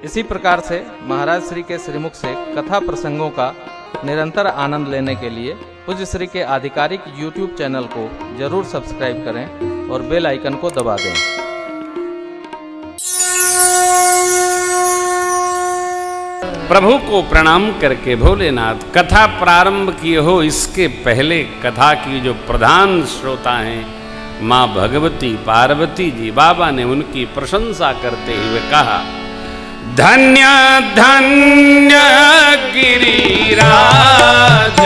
इसी प्रकार से महाराज श्री के श्रीमुख से कथा प्रसंगों का निरंतर आनंद लेने के लिए पूज्य श्री के आधिकारिक YouTube चैनल को जरूर सब्सक्राइब करें और बेल आइकन को दबा दें। प्रभु को प्रणाम करके भोलेनाथ कथा प्रारंभ किए हो, इसके पहले कथा की जो प्रधान श्रोता हैं माँ भगवती पार्वती जी, बाबा ने उनकी प्रशंसा करते हुए कहा, धन्य धन्य गिरिराज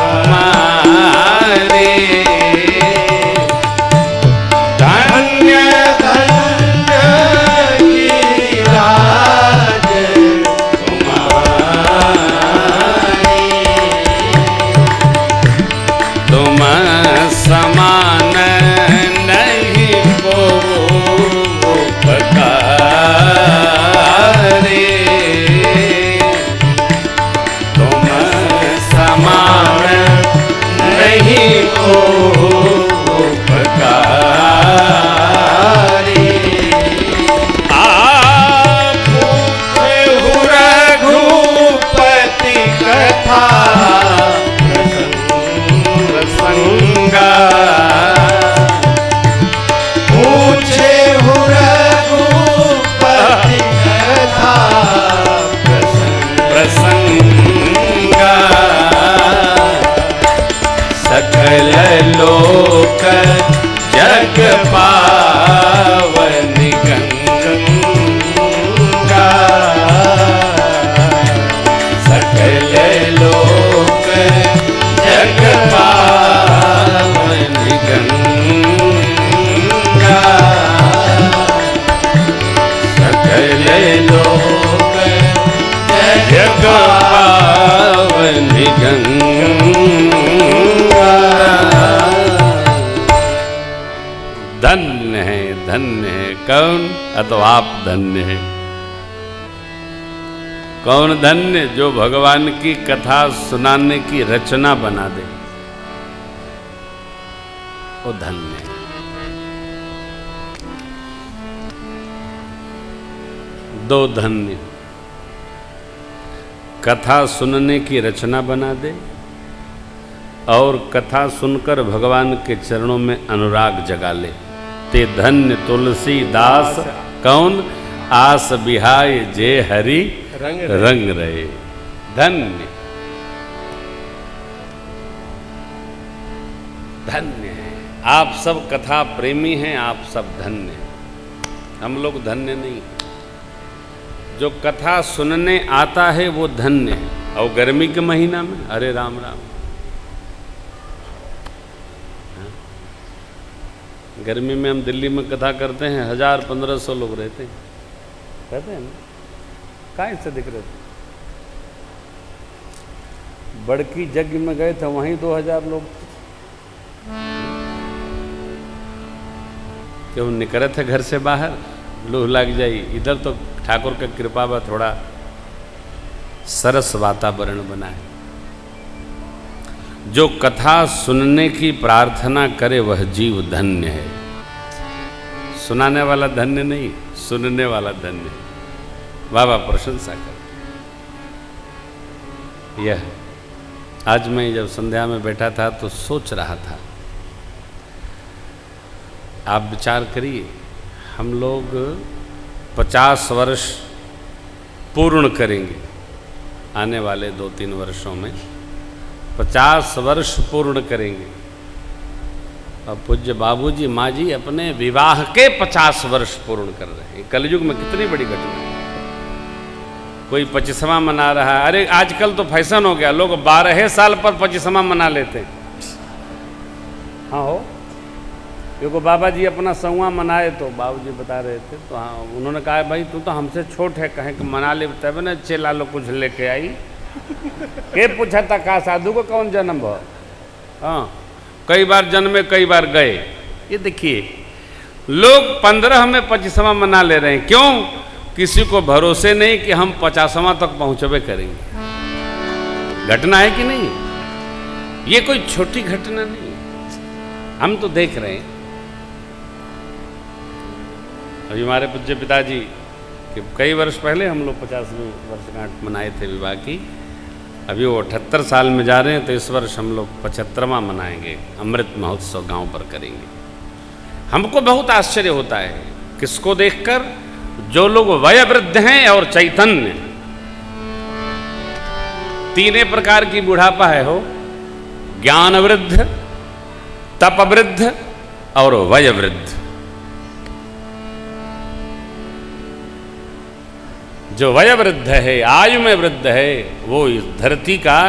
हमारे, धन्य धन्य गिरिराज हमारे, तुम समान नहीं को उपकारे, तुम समान नहीं को उपकारे। आप रघुपति कथा प्रसंगा, पूछे रघुपति कथा प्रसंगा, सकल लोक जग पावन गंगा, सकल लोक जग पावन गंगा, सकल लोक जग पावन गंगा। धन्य है कौन? अतो आप धन्य है। कौन धन्य? जो भगवान की कथा सुनाने की रचना बना दे, वो धन्य है। दो धन्य, कथा सुनने की रचना बना दे और कथा सुनकर भगवान के चरणों में अनुराग जगा ले। ते धन्य तुलसीदास कौन? आस बिहाय जे हरि रंग रहे। धन्य धन्य है। आप सब कथा प्रेमी हैं, आप सब धन्य हैं। हम लोग धन्य नहीं। जो कथा सुनने आता है वो धन्य है। और गर्मी के महीना में अरे राम राम, गर्मी में हम दिल्ली में कथा करते हैं, 1000-1500 लोग रहते हैं ना, काहे से दिख रहे थे। बड़की यज्ञ में गए थे, वहीं 2000 लोग क्यों निकले थे घर से बाहर, लू लग जाई। इधर तो ठाकुर का कृपा बा, थोड़ा सरस वातावरण बना है। जो कथा सुनने की प्रार्थना करे वह जीव धन्य है। सुनाने वाला धन्य नहीं, सुनने वाला धन्य है। बाबा प्रशंसा कर। यह आज मैं जब संध्या में बैठा था तो सोच रहा था, आप विचार करिए, हम लोग 50 वर्ष पूर्ण करेंगे आने वाले 2-3 वर्षों में। 50 वर्ष पूर्ण करेंगे। और पूज्य बाबूजी माँ जी अपने विवाह के 50 वर्ष पूर्ण कर रहे हैं। कलयुग में कितनी बड़ी घटना है। कोई 25वां मना रहा है। अरे आजकल तो फैशन हो गया, लोग 12 साल पर 25वां मना लेते हैं। हाँ हो, क्योंकि बाबा जी अपना 100वां मनाए तो बाबूजी बता रहे थे, तो हाँ उन्होंने कहा भाई तू तो हमसे छोट है, कहें कि मना ले, तब ना चेला लो कुछ लेके आई के पूछा था का साधु को कौन जन्म हो। हाँ, कई बार जन्मे कई बार गए। ये देखिए लोग 15 में 25वां मना ले रहे हैं। क्यों? किसी को भरोसे नहीं कि हम 50वां तक पहुंचबे करेंगे। घटना है कि नहीं? ये कोई छोटी घटना नहीं, हम तो देख रहे हैं। अभी हमारे पूज्य पिताजी कि कई वर्ष पहले हम लोग 50वीं वर्षगांठ मनाए थे विवाह की, अभी वो 78 साल में जा रहे हैं, तो इस वर्ष हम लोग 75वां मनाएंगे, अमृत महोत्सव गांव पर करेंगे। हमको बहुत आश्चर्य होता है किसको देखकर, जो लोग वयोवृद्ध हैं और चैतन्य, तीन प्रकार की बुढ़ापा है हो, ज्ञान वृद्ध, तप वृद्ध और वयोवृद्ध। जो वयोवृद्ध है, आयु में वृद्ध है, वो इस धरती का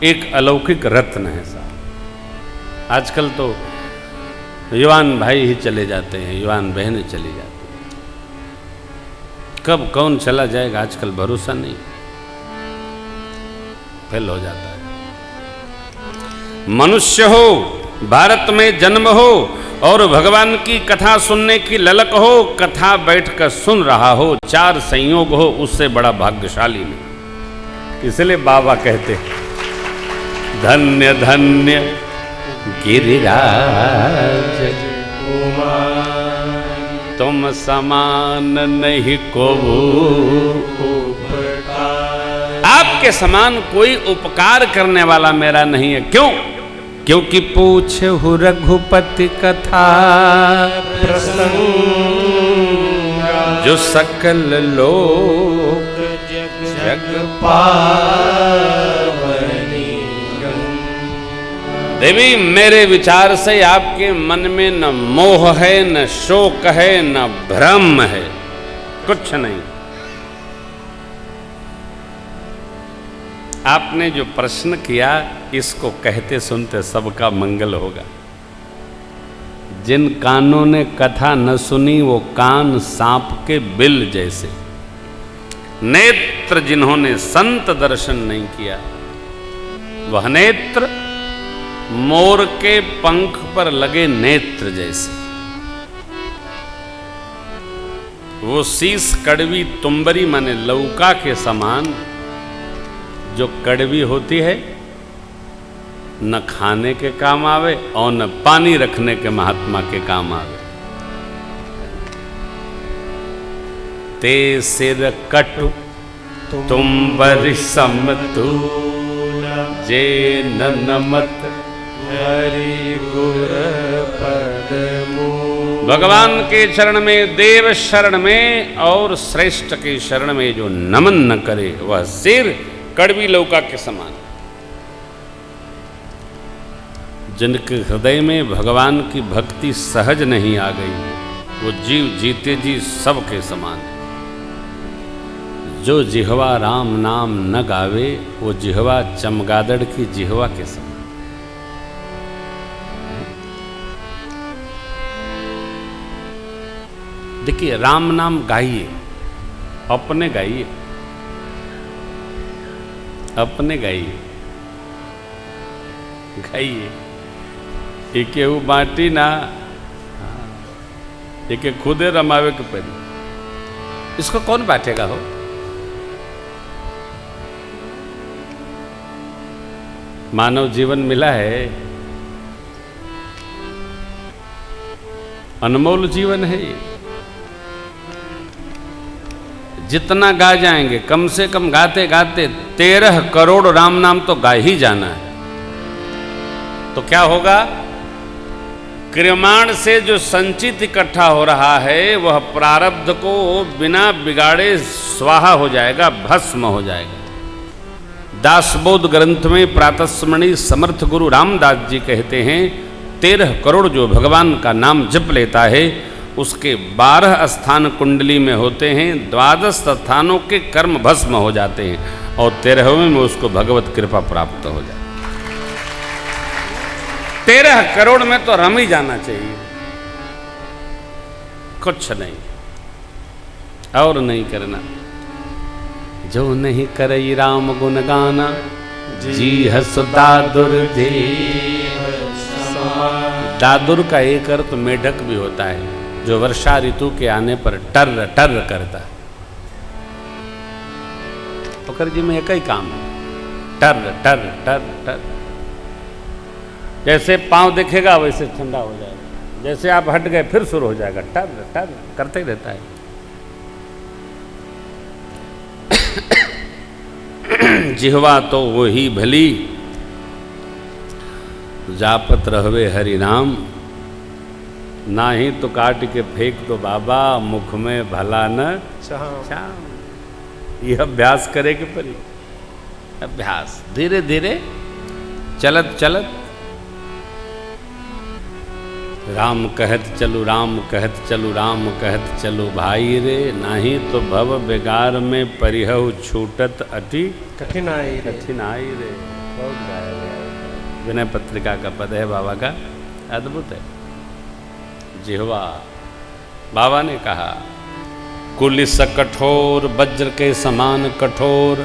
एक अलौकिक रत्न है साहब। आजकल तो युवान भाई ही चले जाते हैं, युवान बहनें चली जाती हैं, कब कौन चला जाएगा आजकल भरोसा नहीं, फेल हो जाता है। मनुष्य हो, भारत में जन्म हो और भगवान की कथा सुनने की ललक हो, कथा बैठकर सुन रहा हो, 4 संयोग हो, उससे बड़ा भाग्यशाली नहीं। इसलिए बाबा कहते धन्य धन्य गिरिराज तुम समान नहीं को, आपके समान कोई उपकार करने वाला मेरा नहीं है। क्यों? क्योंकि पूछे हु रघुपति कथा प्रसंग, जो सकल लोक जग पावनी। देवी, मेरे विचार से आपके मन में न मोह है, न शोक है, न भ्रम है, कुछ नहीं। आपने जो प्रश्न किया, इसको कहते सुनते सबका मंगल होगा। जिन कानों ने कथा न सुनी वो कान सांप के बिल जैसे, नेत्र जिन्होंने संत दर्शन नहीं किया वह नेत्र मोर के पंख पर लगे नेत्र जैसे। वो शीस कड़वी तुम्बरी माने लौका के समान, जो कड़वी होती है, न खाने के काम आवे और न पानी रखने के महात्मा के काम आवे। ते सिर कटु तुम्बरी समतूल, जे नमत हरि गुर पद। भगवान के शरण में, देव शरण में और श्रेष्ठ के शरण में जो नमन न करे, वह सिर कड़वी लौका के समान। जिनके हृदय में भगवान की भक्ति सहज नहीं आ गई, वो जीव जीते जी सबके समान है। जो जिह्वा राम नाम न गावे, वो जिह्वा चमगादड़ की जिह्वा के समान। देखिए, राम नाम गाइए, अपने गाइए, अपने गाइए, गाइए। एक बाटी ना, एक खुदे रमावे के पहले, इसको कौन बांटेगा हो? मानव जीवन मिला है, अनमोल जीवन है ये। जितना गा जाएंगे, कम से कम गाते गाते 13 करोड़ राम नाम तो गा ही जाना है। तो क्या होगा? क्रियमाण से जो संचित इकट्ठा हो रहा है, वह प्रारब्ध को बिना बिगाड़े स्वाहा हो जाएगा, भस्म हो जाएगा। दासबोध ग्रंथ में प्रातस्मरणीय समर्थ गुरु रामदास जी कहते हैं, 13 करोड़ जो भगवान का नाम जप लेता है, उसके 12 स्थान कुंडली में होते हैं, 12 स्थानों के कर्म भस्म हो जाते हैं और 13वें में उसको भगवत कृपा प्राप्त हो जाती है। 13 करोड़ में तो रम ही जाना चाहिए, कुछ नहीं और नहीं करना। जो नहीं करई राम गुण गाना, जी हस दादुर जी। दादुर का एक अर्थ मेढक भी होता है, जो वर्षा ऋतु के आने पर टर्र टर्र करता है। मुखर्जी में एक ही काम है, टर्र टर्र टर्र टर्र। जैसे पांव दिखेगा वैसे ठंडा हो जाएगा, जैसे आप हट गए फिर शुरू हो जाएगा, टर्र टर्र करते ही रहता है। जिह्वा तो वही भली, जापत रहवे हरि नाम, नाही तो काट के फेंक दो बाबा, मुख में भला न चाम। ये अभ्यास करे के परी, अभ्यास धीरे धीरे चलत चलत। राम कहत चलू, राम कहत चलू, राम कहत चलू भाई रे, नहीं तो भव बेगार में परिहव छूटत अति कठिनाई कठिनाई रे। बहुत गाया गया, विनय पत्रिका का पद है बाबा का, अद्भुत है। जिह्वा, बाबा ने कहा कुलिस कठोर वज्र के समान कठोर,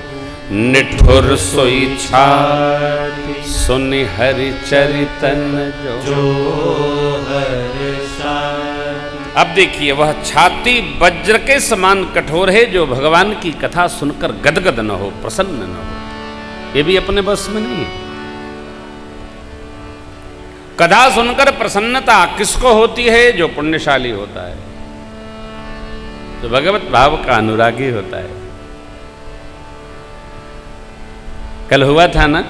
निठुर सोई छाती, सुनि हरि चरितन जो अब देखिए, वह छाती वज्र के समान कठोर है जो भगवान की कथा सुनकर गदगद न हो, प्रसन्न न हो। ये भी अपने बस में नहीं है। कथा सुनकर प्रसन्नता किसको होती है? जो पुण्यशाली होता है, जो भगवत भाव का अनुरागी होता है। कल हुआ था ना,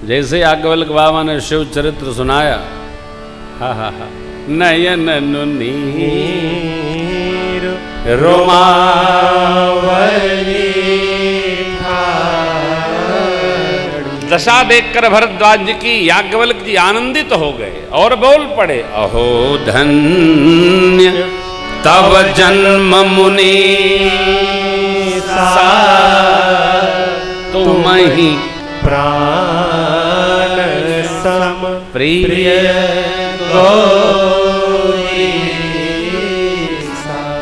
जैसे याज्ञवल्क्य बाबा ने शिव चरित्र सुनाया, हा हा हा, नयन नीर रोमावली, दशा देखकर भरद्वाज जी की याज्ञवल्क्य जी आनंदित हो गए और बोल पड़े, अहो धन्य तब जन्म मुनि सा, तुम ही प्राण सम प्रिय गौरी।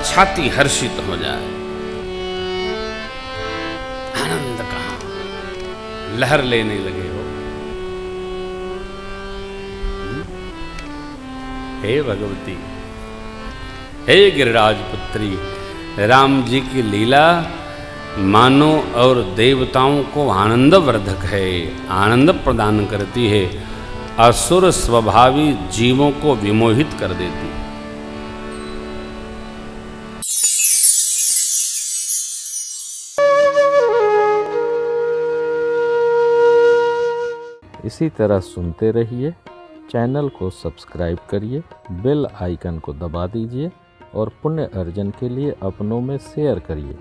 छाती हर्षित हो जाए, आनंद कहाँ, लहर लेने लगे हो। हे भगवती, हे गिरिराज पुत्री, राम जी की लीला मानव और देवताओं को आनंदवर्धक है, आनंद प्रदान करती है, असुर स्वभावी जीवों को विमोहित कर देती है। इसी तरह सुनते रहिए, चैनल को सब्सक्राइब करिए, बेल आइकन को दबा दीजिए और पुण्य अर्जन के लिए अपनों में शेयर करिए।